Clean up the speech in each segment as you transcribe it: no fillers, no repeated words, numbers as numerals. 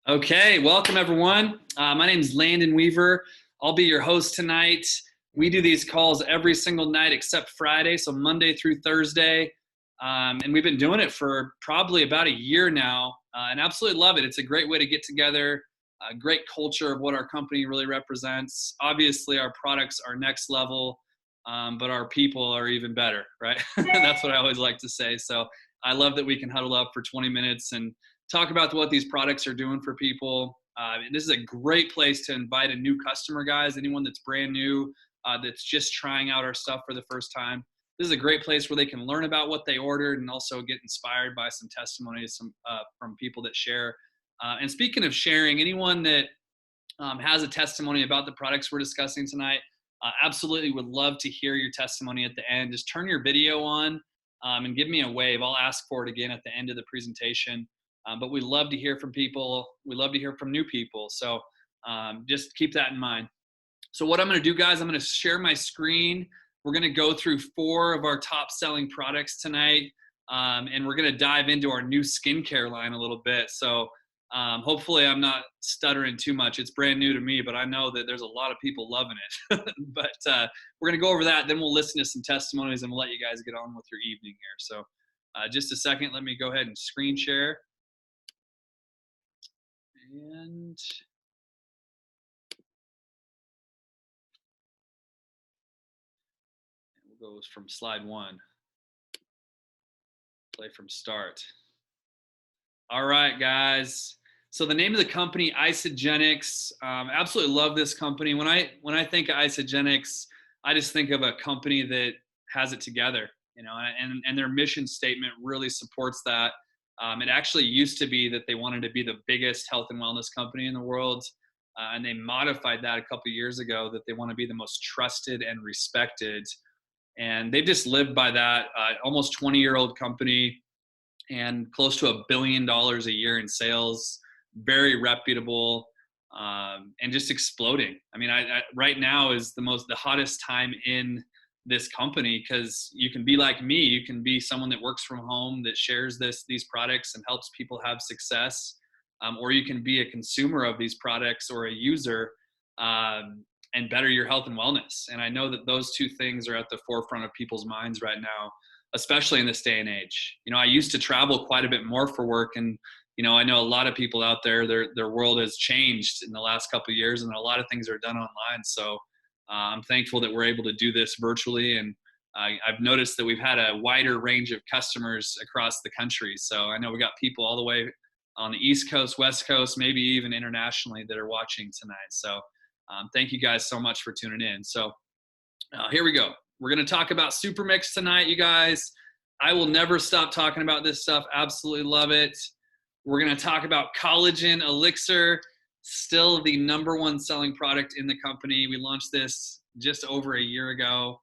Okay, welcome everyone. My name is Landon Weaver. I'll be your host tonight. We do these calls every single night except Friday, so Monday through Thursday. And we've been doing it for probably about a year now, and absolutely love it. It's a great way to get together, a great culture of what our company really represents. Obviously, our products are next level, but our people are even better, right? That's what I always like to say. So I love that we can huddle up for 20 minutes and talk about what these products are doing for people. And this is a great place to invite a new customer, guys. Anyone that's brand new, that's just trying out our stuff for the first time. This is a great place where they can learn about what they ordered and also get inspired by some testimonies from people that share. And speaking of sharing, anyone that has a testimony about the products we're discussing tonight, absolutely would love to hear your testimony at the end. Just turn your video on and give me a wave. I'll ask for it again at the end of the presentation. But we love to hear from people. We love to hear from new people. So just keep that in mind. So what I'm going to do, guys, I'm going to share my screen. We're going to go through 4 of our top selling products tonight. And we're going to dive into our new skincare line a little bit. So hopefully I'm not stuttering too much. It's brand new to me, but I know that there's a lot of people loving it. But we're going to go over that. Then we'll listen to some testimonies and we'll let you guys get on with your evening here. So just a second, let me go ahead and screen share. And we'll go from slide 1. Play from start. All right, guys. So the name of the company, Isogenics. Absolutely love this company. When I think of Isogenics, I just think of a company that has it together, and their mission statement really supports that. It actually used to be that they wanted to be the biggest health and wellness company in the world, and they modified that a couple of years ago that they want to be the most trusted and respected. And they've just lived by that. Almost 20-year-old company and close to $1 billion a year in sales. Very reputable, and just exploding. I mean, right now is the hottest time in this company because you can be like me. You can be someone that works from home that shares these products and helps people have success, or you can be a consumer of these products or a user, and better your health and wellness. And I know that those two things are at the forefront of people's minds right now, especially in this day and age. I used to travel quite a bit more for work, and I know a lot of people out there, their world has changed in the last couple of years, and a lot of things are done online. So I'm thankful that we're able to do this virtually. And I've noticed that we've had a wider range of customers across the country. So I know we got people all the way on the East Coast, West Coast, maybe even internationally that are watching tonight. So thank you guys so much for tuning in. So here we go. We're going to talk about Supermix tonight, you guys. I will never stop talking about this stuff. Absolutely love it. We're going to talk about Collagen Elixir, still the #1 selling product in the company. We launched this just over a year ago.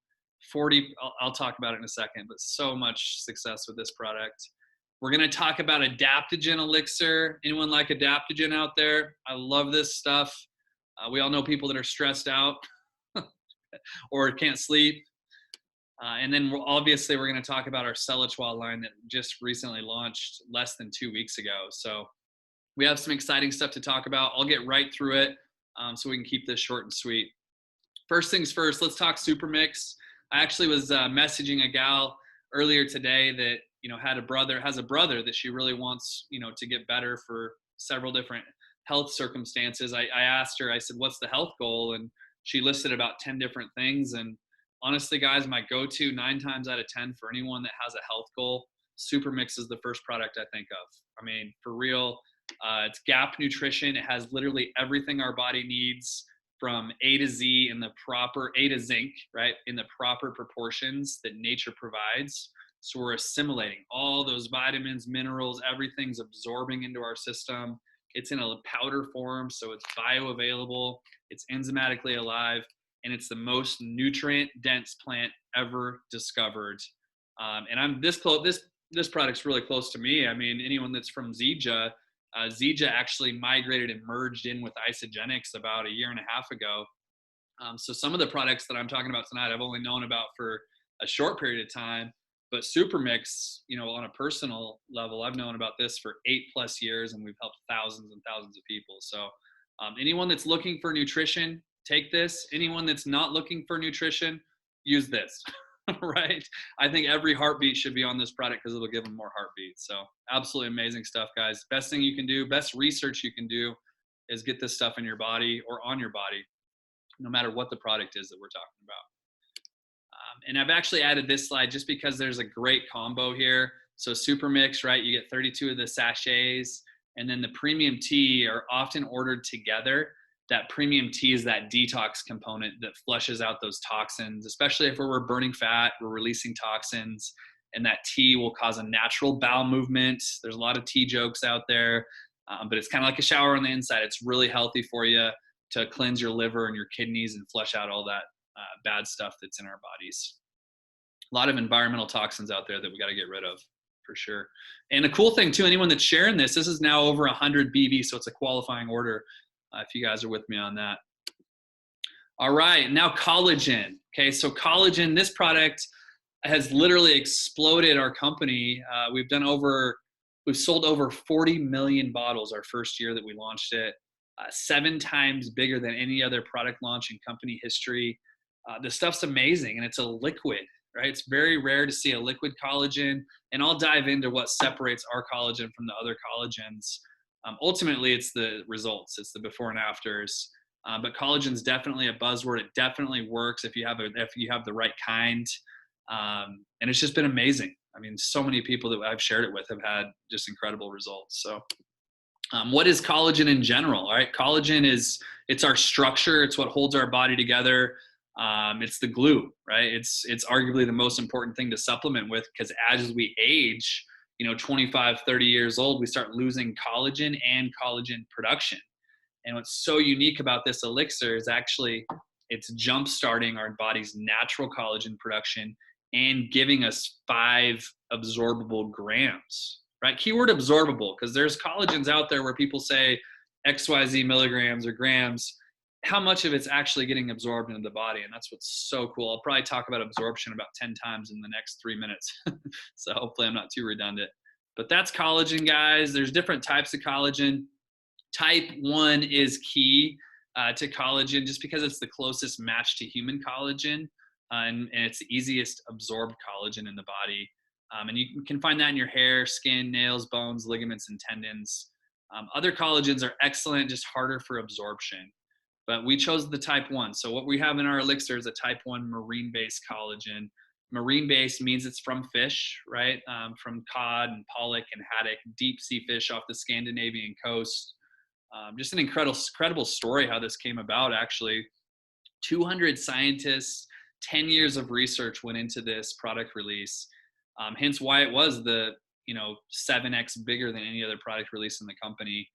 I'll talk about it in a second, but so much success with this product. We're going to talk about Adaptogen Elixir. Anyone like Adaptogen out there? I love this stuff. We all know people that are stressed out or can't sleep. And then obviously we're going to talk about our Celletoi line that just recently launched less than 2 weeks ago. So we have some exciting stuff to talk about. I'll get right through it, so we can keep this short and sweet. First things first, let's talk Supermix. I actually was messaging a gal earlier today that has a brother that she really wants to get better for several different health circumstances. I asked her, I said, what's the health goal? And she listed about 10 different things. And honestly, guys, my go-to 9 times out of 10 for anyone that has a health goal, Supermix is the first product I think of. I mean, for real, it's GAP nutrition. It has literally everything our body needs from A to Z in the proper A to zinc, right? In the proper proportions that nature provides. So we're assimilating all those vitamins, minerals, everything's absorbing into our system. It's in a powder form, so it's bioavailable. It's enzymatically alive. And it's the most nutrient-dense plant ever discovered. And I'm this close. This product's really close to me. I mean, anyone that's from Zija actually migrated and merged in with Isogenics about a year and a half ago. So some of the products that I'm talking about tonight, I've only known about for a short period of time. But Supermix, you know, on a personal level, I've known about this for 8+ years, and we've helped thousands and thousands of people. So anyone that's looking for nutrition, take this. Anyone that's not looking for nutrition, use this. Right? I think every heartbeat should be on this product because it'll give them more heartbeats. So absolutely amazing stuff, guys. Best thing you can do, best research you can do is get this stuff in your body or on your body, no matter what the product is that we're talking about. And I've actually added this slide just because there's a great combo here. So Supermix, right? You get 32 of the sachets, and then the premium tea are often ordered together. That premium tea is that detox component that flushes out those toxins, especially if we're burning fat, we're releasing toxins, and that tea will cause a natural bowel movement. There's a lot of tea jokes out there, but it's kind of like a shower on the inside. It's really healthy for you to cleanse your liver and your kidneys and flush out all that bad stuff that's in our bodies. A lot of environmental toxins out there that we got to get rid of, for sure. And the cool thing too, anyone that's sharing this is now over 100 BV, so it's a qualifying order if you guys are with me on that. All right, now collagen. Okay, so collagen, this product has literally exploded our company. We've sold over 40 million bottles our first year that we launched it. 7 times bigger than any other product launch in company history. The stuff's amazing, and it's a liquid, right? It's very rare to see a liquid collagen, and I'll dive into what separates our collagen from the other collagens. Ultimately, it's the results. It's the before and afters. But collagen's definitely a buzzword. It definitely works if you have the right kind. And it's just been amazing. I mean, so many people that I've shared it with have had just incredible results. So what is collagen in general? All right, collagen it's our structure. It's what holds our body together. It's the glue, right? It's arguably the most important thing to supplement with, because as we age, 25, 30 years old, we start losing collagen and collagen production. And what's so unique about this elixir is actually it's jump-starting our body's natural collagen production and giving us 5 absorbable grams, right? Keyword absorbable, because there's collagens out there where people say XYZ milligrams or grams. How much of it's actually getting absorbed into the body? And that's what's so cool. I'll probably talk about absorption about 10 times in the next 3 minutes. So hopefully I'm not too redundant. But that's collagen, guys. There's different types of collagen. Type 1 is key to collagen just because it's the closest match to human collagen, and it's the easiest absorbed collagen in the body. And you can find that in your hair, skin, nails, bones, ligaments, and tendons. Other collagens are excellent, just harder for absorption. But we chose the type 1. So what we have in our elixir is a type 1 marine-based collagen. Marine-based means it's from fish, right? From cod and pollock and haddock, deep sea fish off the Scandinavian coast. Just an incredible story how this came about, actually. 200 scientists, 10 years of research went into this product release. Hence why it was the 7x bigger than any other product release in the company.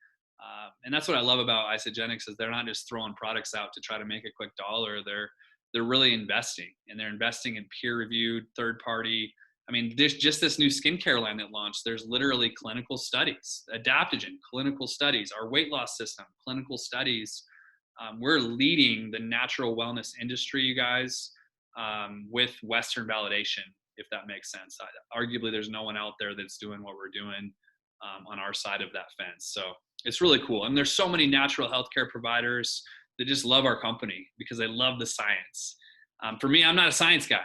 And that's what I love about Isagenix is they're not just throwing products out to try to make a quick dollar. They're really investing, and they're investing in peer-reviewed, third-party. I mean, just this new skincare line that launched, there's literally clinical studies. Adaptogen, clinical studies. Our weight loss system, clinical studies. We're leading the natural wellness industry, you guys, with Western validation, if that makes sense. Arguably, there's no one out there that's doing what we're doing on our side of that fence. So it's really cool. And there's so many natural healthcare providers that just love our company because they love the science. For me, I'm not a science guy.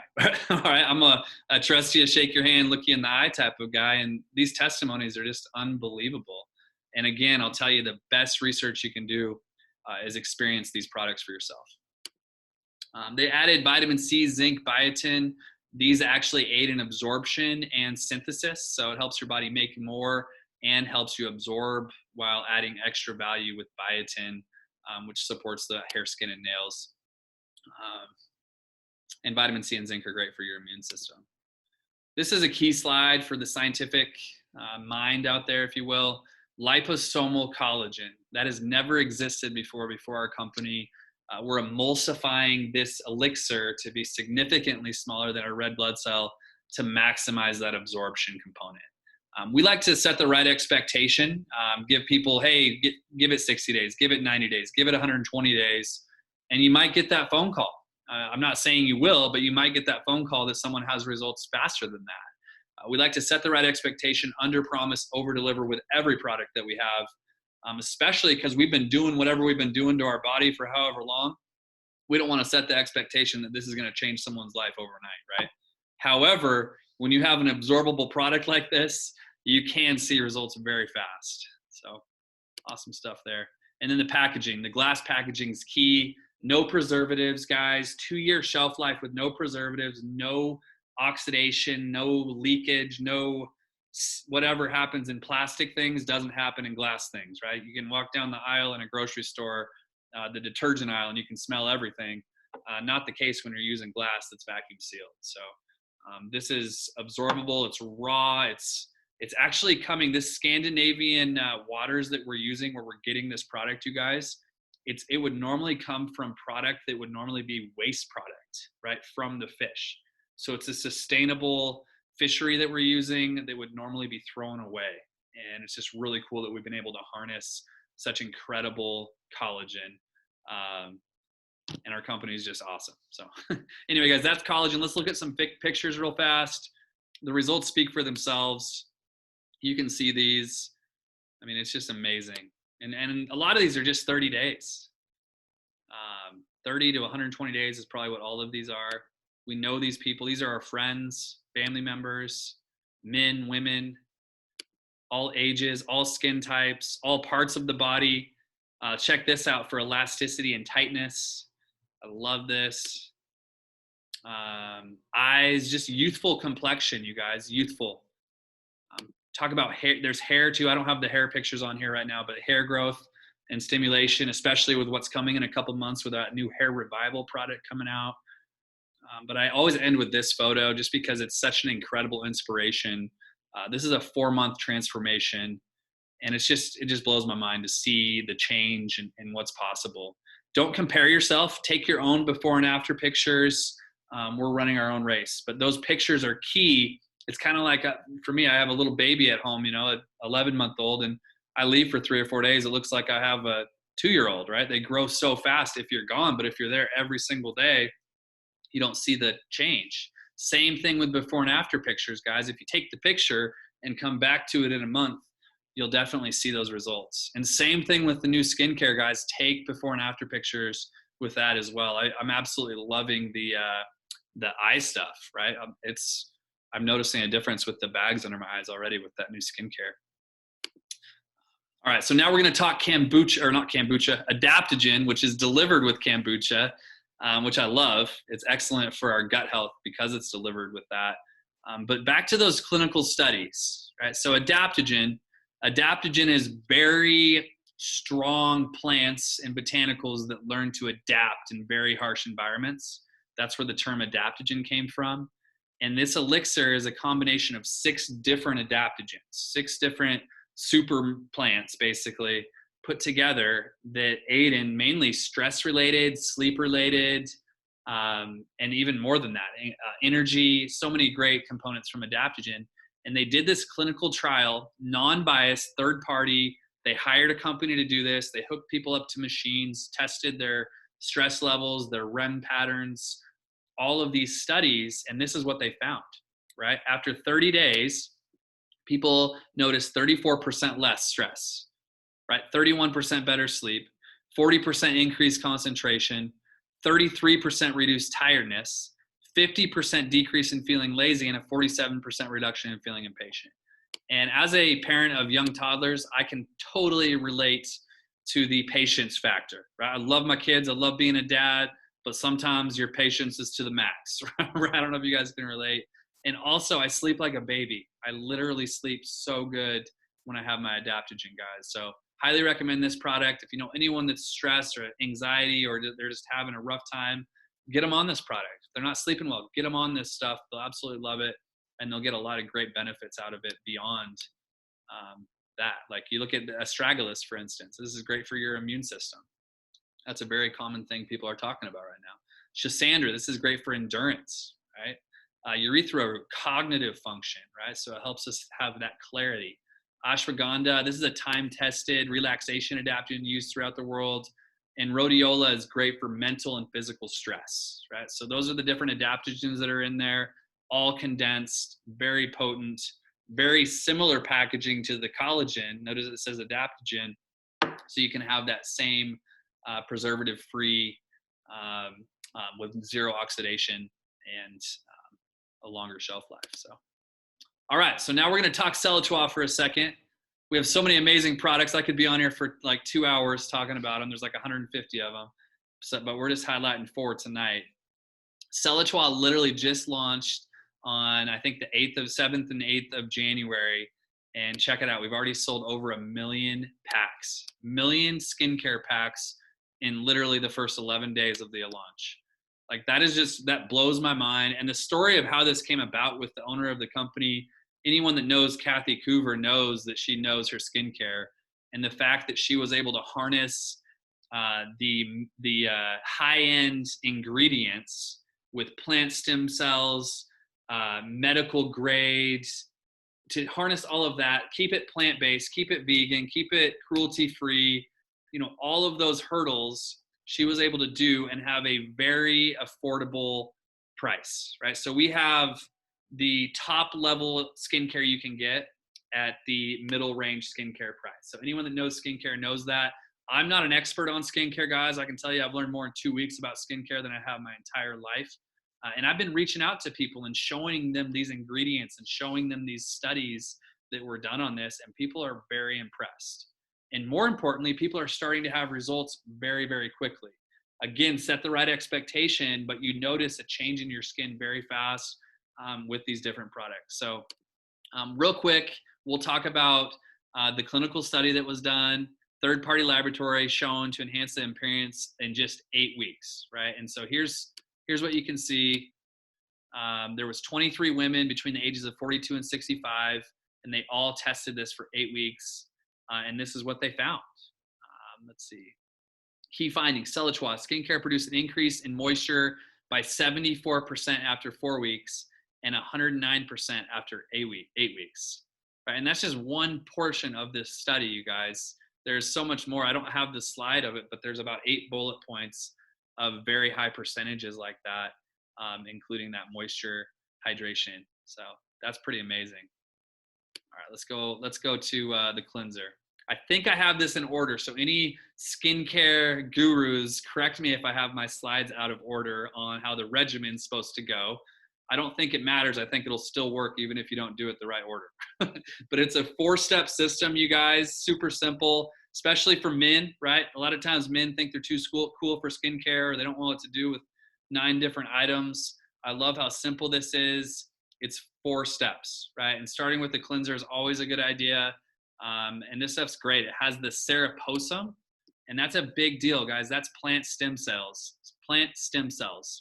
All right, I'm a trust you, shake your hand, look you in the eye type of guy. And these testimonies are just unbelievable. And again, I'll tell you, the best research you can do is experience these products for yourself. They added vitamin C, zinc, biotin. These actually aid in absorption and synthesis. So it helps your body make more and helps you absorb while adding extra value with biotin, which supports the hair, skin, and nails. And vitamin C and zinc are great for your immune system. This is a key slide for the scientific mind out there, if you will. Liposomal collagen. That has never existed before our company. We're emulsifying this elixir to be significantly smaller than a red blood cell to maximize that absorption component. We like to set the right expectation, give people, hey, give it 60 days, give it 90 days, give it 120 days, and you might get that phone call. I'm not saying you will, but you might get that phone call that someone has results faster than that. We like to set the right expectation, under promise, over deliver with every product that we have, especially because we've been doing whatever we've been doing to our body for however long. We don't want to set the expectation that this is going to change someone's life overnight, right? However, when you have an absorbable product like this, you can see results very fast. So awesome stuff there. And then the packaging, the glass packaging is key. No preservatives, guys. 2-year shelf life with no preservatives, no oxidation, no leakage, no whatever happens in plastic things doesn't happen in glass things, right? You can walk down the aisle in a grocery store, the detergent aisle, and you can smell everything. Not the case when you're using glass that's vacuum sealed. So this is absorbable. It's raw. It's actually coming, this Scandinavian waters that we're using, where we're getting this product, you guys, it would normally come from product that would normally be waste product, right, from the fish. So it's a sustainable fishery that we're using that would normally be thrown away. And it's just really cool that we've been able to harness such incredible collagen. And our company is just awesome. So anyway, guys, that's collagen. Let's look at some pictures real fast. The results speak for themselves. You can see these. I mean, it's just amazing. And a lot of these are just 30 days. 30 to 120 days is probably what all of these are. We know these people. These are our friends, family members, men, women, all ages, all skin types, all parts of the body. Check this out for elasticity and tightness. I love this. Eyes, just youthful complexion, you guys, youthful. Talk about hair. There's hair too. I don't have the hair pictures on here right now, but hair growth and stimulation, especially with what's coming in a couple months with that new hair revival product coming out. But I always end with this photo just because it's such an incredible inspiration. This is a 4-month transformation, and it just blows my mind to see the change and what's possible. Don't compare yourself. Take your own before and after pictures. We're running our own race, but those pictures are key. It's kind of like, for me, I have a little baby at home, an 11-month-old, and I leave for 3 or 4 days. It looks like I have a 2-year-old, right? They grow so fast if you're gone, but if you're there every single day, you don't see the change. Same thing with before and after pictures, guys. If you take the picture and come back to it in a month, you'll definitely see those results. And same thing with the new skincare, guys. Take before and after pictures with that as well. I'm absolutely loving the eye stuff, right? I'm noticing a difference with the bags under my eyes already with that new skincare. All right, so now we're going to talk adaptogen, which is delivered with kombucha, which I love. It's excellent for our gut health because it's delivered with that. But back to those clinical studies, right? So adaptogen is very strong plants and botanicals that learn to adapt in very harsh environments. That's where the term adaptogen came from. And this elixir is a combination of 6 different adaptogens, 6 different super plants, basically, put together that aid in mainly stress-related, sleep-related, and even more than that, energy, so many great components from adaptogen. And they did this clinical trial, non-biased, third-party. They hired a company to do this. They hooked people up to machines, tested their stress levels, their REM patterns, all of these studies, and this is what they found, right? After 30 days, people noticed 34% less stress, right? 31% better sleep, 40% increased concentration, 33% reduced tiredness, 50% decrease in feeling lazy, and a 47% reduction in feeling impatient. And as a parent of young toddlers, I can totally relate to the patience factor, right? I love my kids. I love being a dad, but sometimes your patience is to the max, right? I don't know if you guys can relate. And also, I sleep like a baby. I literally sleep so good when I have my adaptogen, guys. So highly recommend this product. If you know anyone that's stressed or anxiety or they're just having a rough time, get them on this product. If they're not sleeping well, get them on this stuff. They'll absolutely love it, and they'll get a lot of great benefits out of it beyond that. Like you look at the astragalus, for instance. This is great for your immune system. That's a very common thing people are talking about right now. Schisandra, this is great for endurance, right? Urethra, cognitive function, right? So it helps us have that clarity. Ashwagandha, this is a time-tested relaxation adaptogen used throughout the world. And rhodiola is great for mental and physical stress, right? So those are the different adaptogens that are in there. all condensed, very potent, very similar packaging to the collagen. Notice it says Adaptogen, so you can have that same preservative-free with zero oxidation and a longer shelf life. So, all right. So now we're going to talk Celletoi for a second. We have so many amazing products. I could be on here for like 2 hours talking about them. There's like 150 of them. So, but we're just highlighting 4 tonight. Celletoi literally just launched on, I think, the 7th and 8th of January. And check it out. We've already sold over 1 million packs, million skincare packs in literally the first 11 days of the launch. Like that blows my mind. And the story of how this came about with the owner of the company, anyone that knows Kathy Coover knows that she knows her skincare, and the fact that she was able to harness the high-end ingredients with plant stem cells, medical grades, to harness all of that, keep it plant-based, keep it vegan, keep it cruelty-free, all of those hurdles she was able to do and have a very affordable price, right? So we have the top level skincare you can get at the middle range skincare price. So anyone that knows skincare knows that. I'm not an expert on skincare, guys. I can tell you I've learned more in 2 weeks about skincare than I have my entire life. And I've been reaching out to people and showing them these ingredients and showing them these studies that were done on this, and people are very impressed. And more importantly, people are starting to have results very, very quickly. Again, set the right expectation, but you notice a change in your skin very fast with these different products. So real quick, we'll talk about the clinical study that was done, third-party laboratory shown to enhance the appearance in just 8 weeks, right? And so here's what you can see. There was 23 women between the ages of 42 and 65, and they all tested this for 8 weeks. And this is what they found. Let's see. Key findings: Celletoi skincare produced an increase in moisture by 74% after 4 weeks and 109% after 8 weeks. Right? And that's just one portion of this study, you guys. There's so much more. I don't have the slide of it, but there's about 8 bullet points of very high percentages like that, including that moisture, hydration. So that's pretty amazing. All right, let's go to the cleanser. I think I have this in order. So any skincare gurus, correct me if I have my slides out of order on how the regimen's supposed to go. I don't think it matters. I think it'll still work even if you don't do it the right order. But it's a 4-step system, you guys, super simple, especially for men, right? A lot of times men think they're too cool for skincare, or they don't know what to do with 9 different items. I love how simple this is. It's 4 steps, right? And starting with the cleanser is always a good idea. And this stuff's great. It has the seroposum, and that's a big deal, guys. That's plant stem cells. Plant stem cells.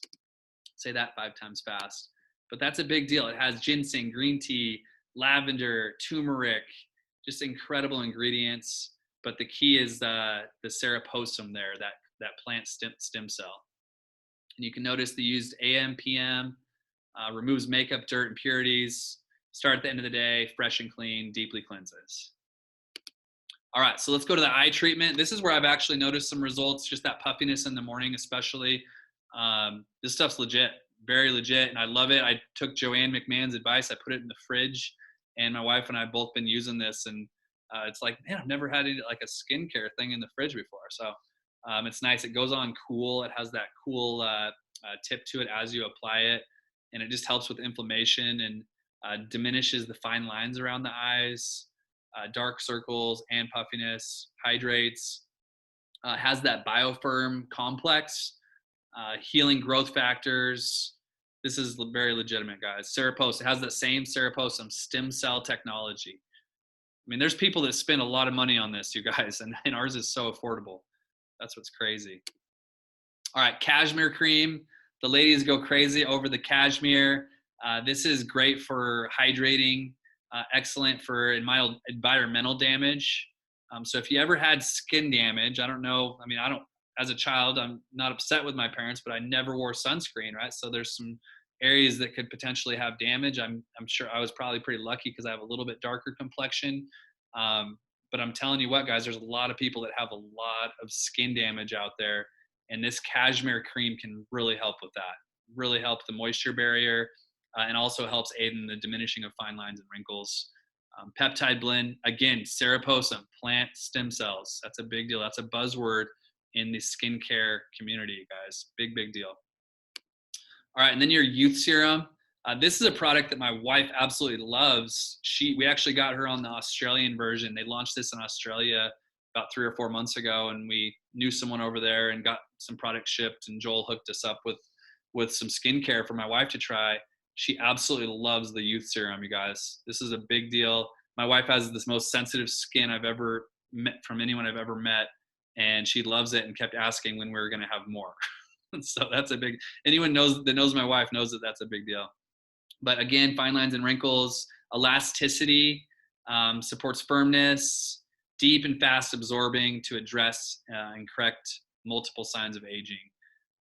Say that 5 times fast. But that's a big deal. It has ginseng, green tea, lavender, turmeric, just incredible ingredients. But the key is the seroposum there, that plant stem cell. And you can notice they used AM, PM, removes makeup, dirt, impurities, start at the end of the day, fresh and clean, deeply cleanses. All right, so let's go to the eye treatment. This is where I've actually noticed some results, just that puffiness in the morning especially. This stuff's legit, very legit, and I love it. I took Joanne McMahon's advice. I put it in the fridge, and my wife and I have both been using this, and it's like, man, I've never had like a skincare thing in the fridge before. So it's nice. It goes on cool. It has that cool tip to it as you apply it, and it just helps with inflammation and diminishes the fine lines around the eyes, dark circles and puffiness, hydrates, has that biofirm complex, healing growth factors. This is very legitimate, guys. Seroposum, it has the same seroposum stem cell technology. I mean, there's people that spend a lot of money on this, you guys, and ours is so affordable. That's what's crazy. All right, cashmere cream. The ladies go crazy over the cashmere. This is great for hydrating, excellent for mild environmental damage. So if you ever had skin damage, I don't know, as a child, I'm not upset with my parents, but I never wore sunscreen, right? So there's some areas that could potentially have damage. I'm sure I was probably pretty lucky because I have a little bit darker complexion. But I'm telling you what, guys, there's a lot of people that have a lot of skin damage out there, and this cashmere cream can really help with that. Really help the moisture barrier. and also helps aid in the diminishing of fine lines and wrinkles. Peptide blend, again, Cereposum, plant stem cells. That's a big deal. That's a buzzword in the skincare community, guys. Big, big deal. All right, and then your youth serum. This is a product that my wife absolutely loves. We actually got her on the Australian version. They launched this in Australia about 3 or 4 months ago, and we knew someone over there and got some product shipped, and Joel hooked us up with some skincare for my wife to try. She absolutely loves the youth serum, you guys. This is a big deal. My wife has this most sensitive skin I've ever met from anyone I've ever met, and she loves it and kept asking when we were going to have more. So that's a big, anyone that knows my wife knows that that's a big deal. But again, fine lines and wrinkles, elasticity, supports firmness, deep and fast absorbing to address and correct multiple signs of aging.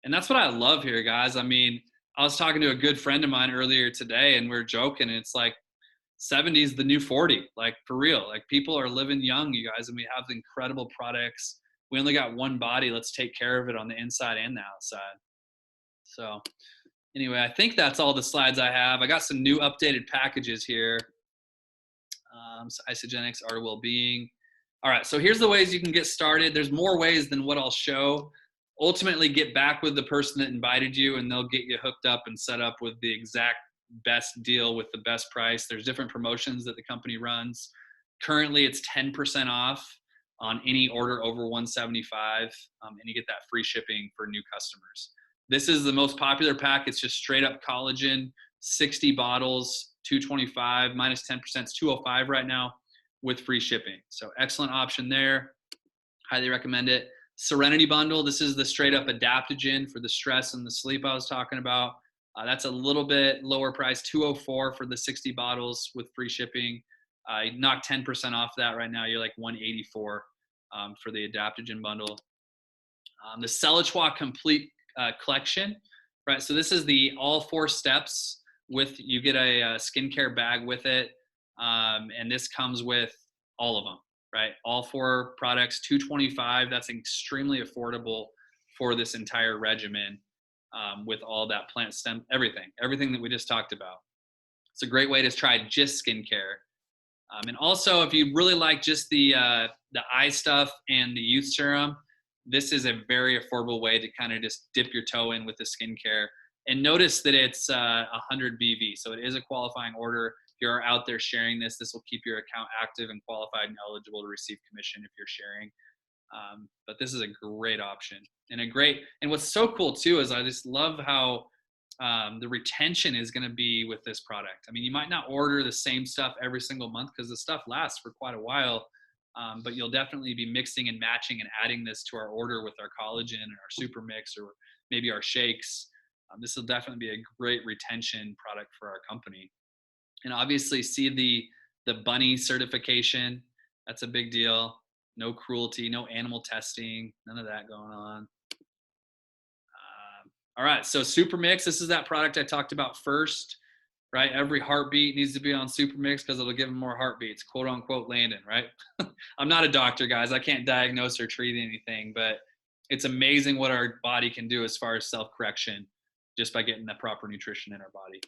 And that's what I love here, guys. I mean, I was talking to a good friend of mine earlier today, and we were joking, and it's like 70 is the new 40, like for real. Like people are living young, you guys, and we have incredible products. We only got one body. Let's take care of it on the inside and the outside. So anyway, I think that's all the slides I have. I got some new updated packages here. So Isagenix, Art of Wellbeing. All right, so here's the ways you can get started. There's more ways than what I'll show. Ultimately, get back with the person that invited you, and they'll get you hooked up and set up with the exact best deal with the best price. There's different promotions that the company runs. Currently, it's 10% off on any order over $175, and you get that free shipping for new customers. This is the most popular pack. It's just straight up collagen, 60 bottles, $225 minus 10%. It's $205 right now with free shipping. So excellent option there. Highly recommend it. Serenity bundle. This is the straight up adaptogen for the stress and the sleep I was talking about. That's a little bit lower price, $204 for the 60 bottles with free shipping. You knock 10% off that right now. You're like $184 for the adaptogen bundle. The Celletoi complete collection, right? So this is the all 4 steps with, you get a skincare bag with it. And this comes with all of them, right? All 4 products, $225. That's extremely affordable for this entire regimen with all that plant stem, everything that we just talked about. It's a great way to try just skincare. And also, if you really like just the eye stuff and the youth serum, this is a very affordable way to kind of just dip your toe in with the skincare. And notice that it's 100 BV, so it is a qualifying order. If you're out there sharing this, this will keep your account active and qualified and eligible to receive commission if you're sharing. But this is a great option and what's so cool too is I just love how the retention is going to be with this product. I mean, you might not order the same stuff every single month because the stuff lasts for quite a while, but you'll definitely be mixing and matching and adding this to our order with our collagen and our Supermix or maybe our shakes. This will definitely be a great retention product for our company. And obviously see the bunny certification. That's a big deal. No cruelty, no animal testing, none of that going on. All right, so Supermix, this is that product I talked about first, right? Every heartbeat needs to be on Supermix because it'll give them more heartbeats, quote unquote Landon, right? I'm not a doctor, guys. I can't diagnose or treat anything, but it's amazing what our body can do as far as self-correction just by getting the proper nutrition in our body.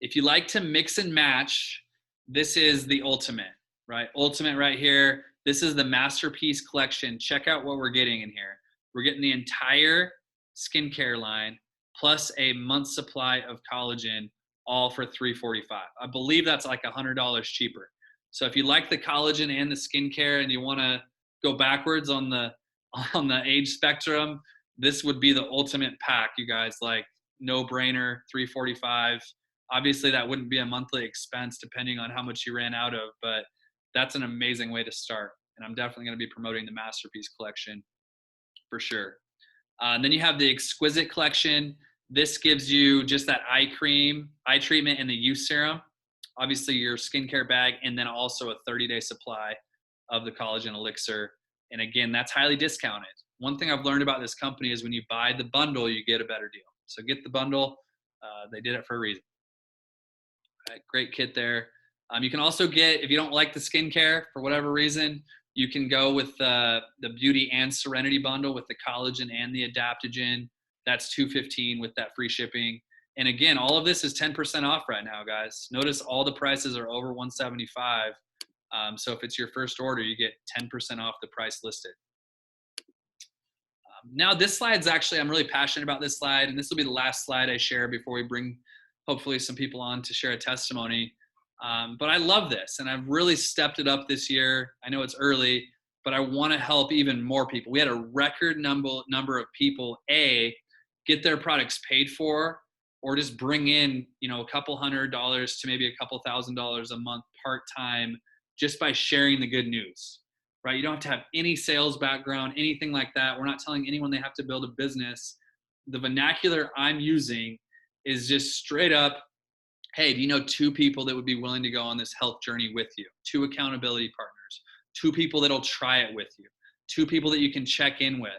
If you like to mix and match, this is the ultimate, right? Ultimate right here. This is the Masterpiece Collection. Check out what we're getting in here. We're getting the entire skincare line plus a month's supply of collagen, all for $345. I believe that's like $100 cheaper. So if you like the collagen and the skincare and you want to go backwards on the age spectrum, this would be the ultimate pack, you guys. Like, no brainer, $345. Obviously that wouldn't be a monthly expense depending on how much you ran out of, but that's an amazing way to start. And I'm definitely going to be promoting the Masterpiece Collection for sure. Then you have the Exquisite Collection. This gives you just that eye cream, eye treatment, and the youth serum. Obviously your skincare bag, and then also a 30-day supply of the collagen elixir. And again, that's highly discounted. One thing I've learned about this company is when you buy the bundle, you get a better deal. So get the bundle. They did it for a reason. All right, great kit there. You can also get, if you don't like the skincare for whatever reason, you can go with the Beauty and Serenity bundle with the collagen and the adaptogen. That's $215 with that free shipping. And again, all of this is 10% off right now, guys. Notice all the prices are over 175. So if it's your first order, you get 10% off the price listed. Now this slide's actually, I'm really passionate about this slide, and this will be the last slide I share before we bring hopefully some people on to share a testimony. But I love this, and I've really stepped it up this year. I know it's early, but I want to help even more people. We had a record number of people, get their products paid for, or just bring in, a couple $100 to maybe a couple $1,000s a month part-time just by sharing the good news, right? You don't have to have any sales background, anything like that. We're not telling anyone they have to build a business. The vernacular I'm using is just straight up, hey, do you know 2 people that would be willing to go on this health journey with you? 2 accountability partners, 2 people that'll try it with you, 2 people that you can check in with,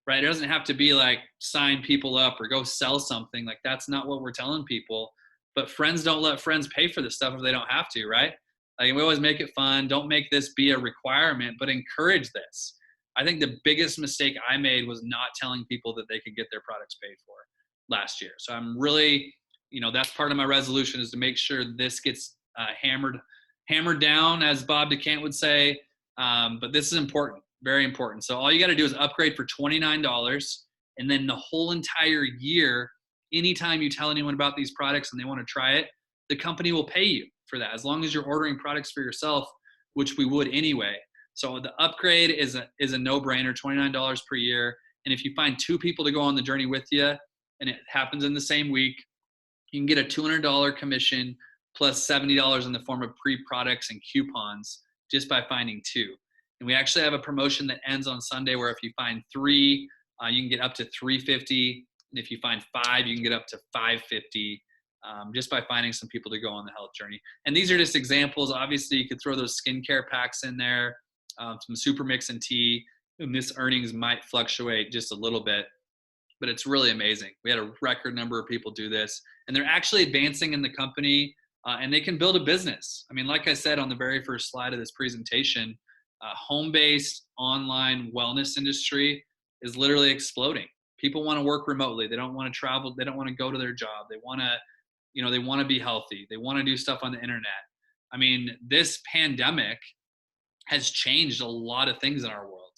right? It doesn't have to be like sign people up or go sell something. Like that's not what we're telling people. But friends don't let friends pay for this stuff if they don't have to, right? Like we always make it fun. Don't make this be a requirement, but encourage this. I think the biggest mistake I made was not telling people that they could get their products paid for last year. So I'm really, that's part of my resolution is to make sure this gets hammered down, as Bob DeCant would say. But this is important, very important. So all you got to do is upgrade for $29, and then the whole entire year, anytime you tell anyone about these products and they want to try it, the company will pay you for that, as long as you're ordering products for yourself, which we would anyway. So the upgrade is a no-brainer, $29 per year. And if you find 2 people to go on the journey with you, and it happens in the same week, you can get a $200 commission plus $70 in the form of pre-products and coupons just by finding 2. And we actually have a promotion that ends on Sunday where if you find 3, you can get up to $350. And if you find 5, you can get up to $550. Just by finding some people to go on the health journey. And these are just examples. Obviously, you could throw those skincare packs in there, some Supermix and tea, and this earnings might fluctuate just a little bit, but it's really amazing. We had a record number of people do this, and they're actually advancing in the company, and they can build a business. I mean, like I said on the very first slide of this presentation, home-based online wellness industry is literally exploding. People want to work remotely. They don't want to travel. They don't want to go to their job. They want to they want to be healthy. They want to do stuff on the internet. I mean, this pandemic has changed a lot of things in our world.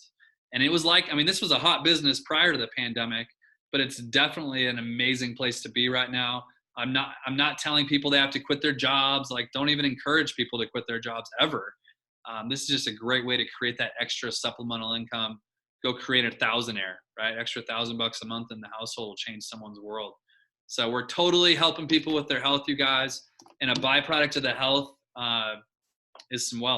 And it was this was a hot business prior to the pandemic, but it's definitely an amazing place to be right now. I'm not telling people they have to quit their jobs. Like, don't even encourage people to quit their jobs ever. This is just a great way to create that extra supplemental income. Go create a thousandaire, right? Extra $1,000 a month in the household will change someone's world. So we're totally helping people with their health, you guys. And a byproduct of the health is some wealth.